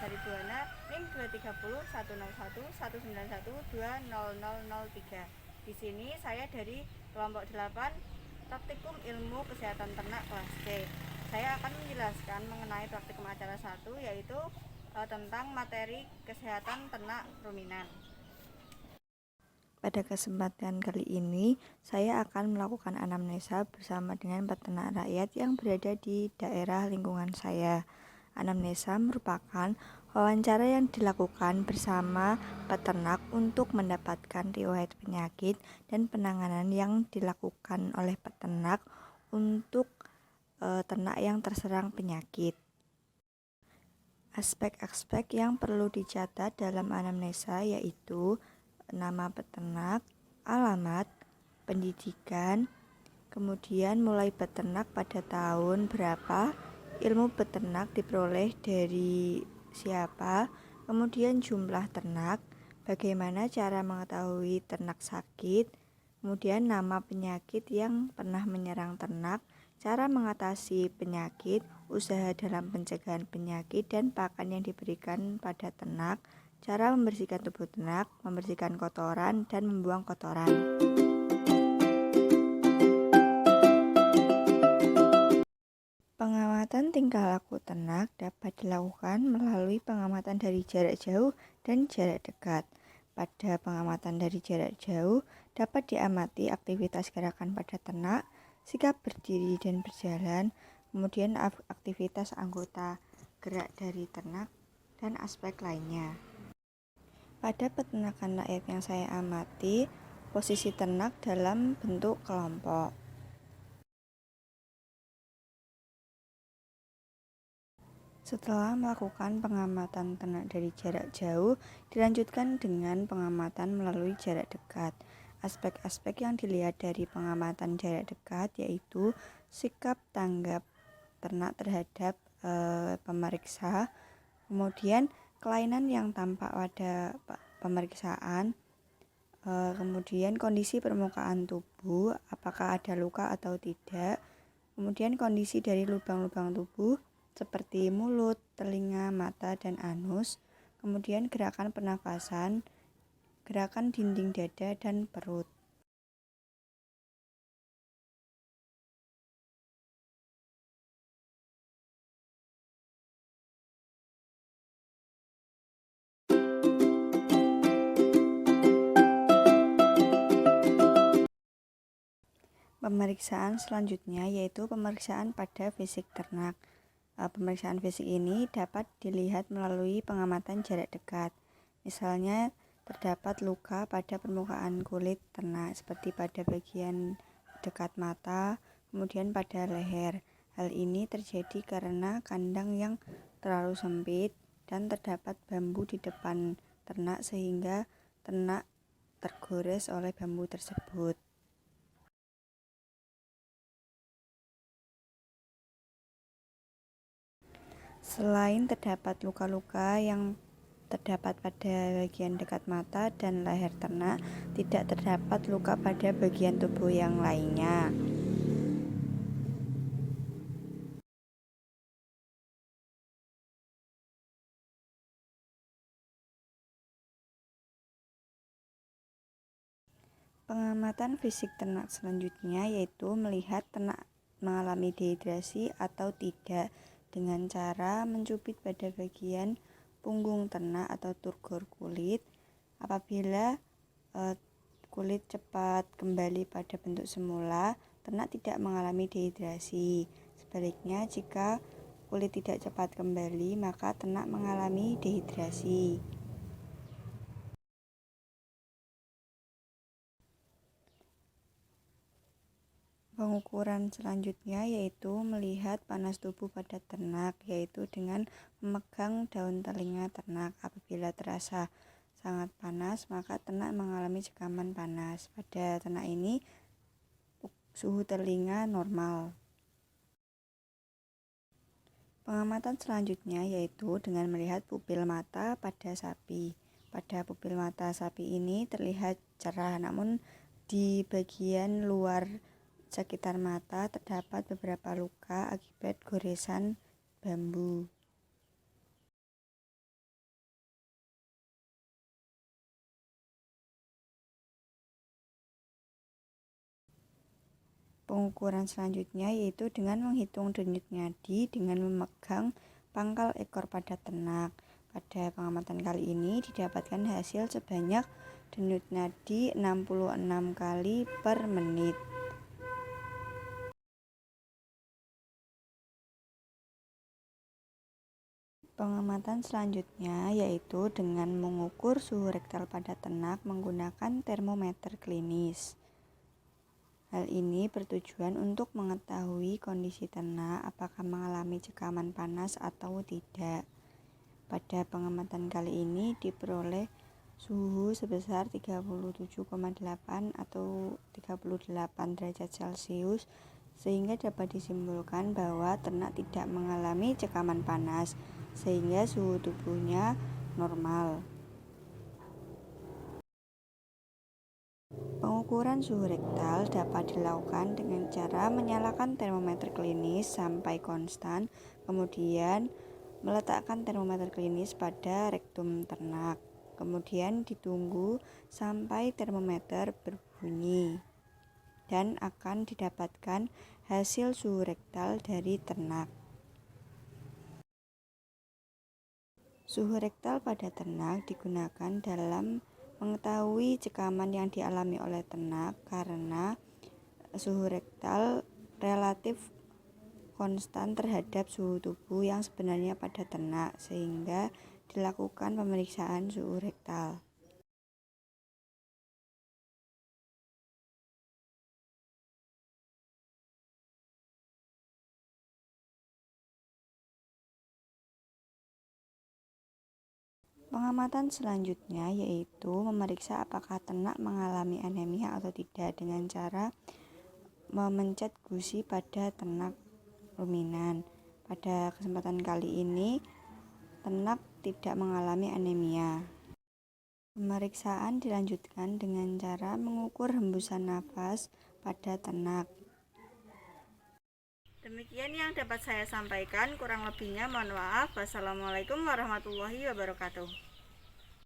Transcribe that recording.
Maribuana NIM 230 101 191 20003. Di sini saya dari kelompok 8 Praktikum Ilmu Kesehatan Ternak kelas C. Saya akan menjelaskan mengenai praktikum acara 1, yaitu tentang materi kesehatan ternak ruminan. Pada kesempatan kali ini, saya akan melakukan anamnesa bersama dengan peternak rakyat yang berada di daerah lingkungan saya. Anamnesa merupakan wawancara yang dilakukan bersama peternak untuk mendapatkan riwayat penyakit dan penanganan yang dilakukan oleh peternak untuk ternak yang terserang penyakit. Aspek-aspek yang perlu dicatat dalam anamnesa yaitu nama peternak, alamat, pendidikan, kemudian mulai beternak pada tahun berapa, ilmu beternak diperoleh dari siapa, kemudian jumlah ternak, bagaimana cara mengetahui ternak sakit, kemudian nama penyakit yang pernah menyerang ternak, cara mengatasi penyakit, usaha dalam pencegahan penyakit, dan pakan yang diberikan pada ternak, cara membersihkan tubuh ternak, membersihkan kotoran, dan membuang kotoran. Pengamatan tingkah laku ternak dapat dilakukan melalui pengamatan dari jarak jauh dan jarak dekat. Pada pengamatan dari jarak jauh dapat diamati aktivitas gerakan pada ternak, sikap berdiri dan berjalan, kemudian aktivitas anggota gerak dari ternak, dan aspek lainnya. Pada peternakan rakyat yang saya amati, posisi ternak dalam bentuk kelompok. Setelah melakukan pengamatan ternak dari jarak jauh, dilanjutkan dengan pengamatan melalui jarak dekat. Aspek-aspek yang dilihat dari pengamatan jarak dekat yaitu sikap tanggap ternak terhadap pemeriksa, kemudian kelainan yang tampak pada pemeriksaan, kemudian kondisi permukaan tubuh, apakah ada luka atau tidak, kemudian kondisi dari lubang-lubang tubuh seperti mulut, telinga, mata, dan anus, kemudian gerakan pernafasan, gerakan dinding dada, dan perut. Pemeriksaan selanjutnya yaitu pemeriksaan pada fisik ternak. Pemeriksaan fisik ini dapat dilihat melalui pengamatan jarak dekat. Misalnya, terdapat luka pada permukaan kulit ternak seperti pada bagian dekat mata, kemudian pada leher. Hal ini terjadi karena kandang yang terlalu sempit dan terdapat bambu di depan ternak sehingga ternak tergores oleh bambu tersebut. Selain terdapat luka-luka yang terdapat pada bagian dekat mata dan leher ternak, tidak terdapat luka pada bagian tubuh yang lainnya. Pengamatan fisik ternak selanjutnya yaitu melihat ternak mengalami dehidrasi atau tidak dengan cara mencubit pada bagian punggung ternak atau turgor kulit. Apabila kulit cepat kembali pada bentuk semula, ternak tidak mengalami dehidrasi. Sebaliknya, jika kulit tidak cepat kembali, maka ternak mengalami dehidrasi. Pengukuran selanjutnya yaitu melihat panas tubuh pada ternak, yaitu dengan memegang daun telinga ternak. Apabila terasa sangat panas, maka ternak mengalami sekaman panas. Pada ternak ini, suhu telinga normal. Pengamatan selanjutnya yaitu dengan melihat pupil mata pada sapi. Pada pupil mata sapi ini terlihat cerah, namun di bagian luar sekitar mata terdapat beberapa luka akibat goresan bambu. Pengukuran selanjutnya yaitu dengan menghitung denyut nadi dengan memegang pangkal ekor pada ternak. Pada pengamatan kali ini didapatkan hasil sebanyak denyut nadi 66 kali per menit. Pengamatan selanjutnya yaitu dengan mengukur suhu rektal pada ternak menggunakan termometer klinis. Hal ini bertujuan untuk mengetahui kondisi ternak apakah mengalami cekaman panas atau tidak. Pada pengamatan kali ini diperoleh suhu sebesar 37,8 atau 38 derajat Celcius sehingga dapat disimpulkan bahwa ternak tidak mengalami cekaman panas sehingga suhu tubuhnya normal. Pengukuran suhu rektal dapat dilakukan dengan cara menyalakan termometer klinis sampai konstan, kemudian meletakkan termometer klinis pada rektum ternak. Kemudian ditunggu sampai termometer berbunyi dan akan didapatkan hasil suhu rektal dari ternak. Suhu rektal pada ternak digunakan dalam mengetahui cekaman yang dialami oleh ternak karena suhu rektal relatif konstan terhadap suhu tubuh yang sebenarnya pada ternak sehingga dilakukan pemeriksaan suhu rektal. Pengamatan selanjutnya yaitu memeriksa apakah ternak mengalami anemia atau tidak dengan cara memencet gusi pada ternak ruminan. Pada kesempatan kali ini ternak tidak mengalami anemia. Pemeriksaan dilanjutkan dengan cara mengukur hembusan nafas pada ternak. Demikian yang dapat saya sampaikan, kurang lebihnya mohon maaf. Wassalamualaikum warahmatullahi wabarakatuh.